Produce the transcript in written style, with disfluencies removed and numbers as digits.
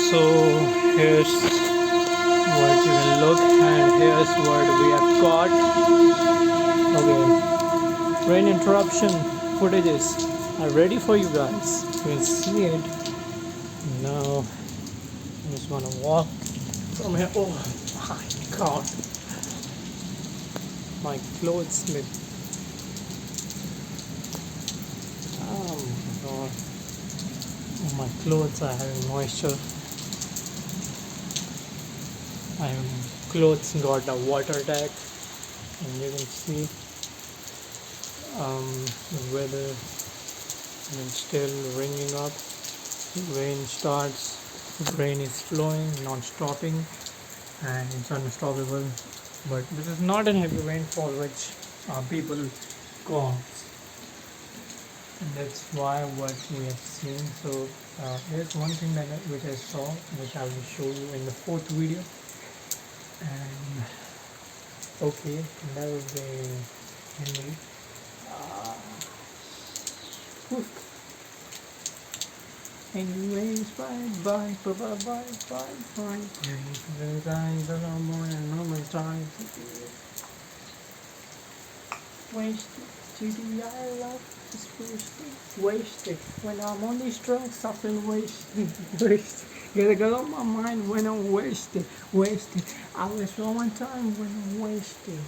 So here's what you can look, and here's what we have got. Okay, rain interruption footages are ready for you guys. You can see it now. I just want to walk from here. Oh my god, my clothes slip. Oh my god, my clothes are having moisture. My clothes got a water tag, and you can see the weather is still ringing up. Rain starts, rain is flowing, non stopping, and it's unstoppable. But this is not a heavy rainfall which people cause, and that's why what we have seen. So here's one thing which I saw, which I will show you in the fourth video. And okay, that was the Henry. Anyways, bye. The guys are no more and no more time. Wasted. GD, I love this wasted. When I'm on these drugs, I feel wasted. Wasted. Gotta go on my mind when I'm wasted. I was one time when I'm wasted.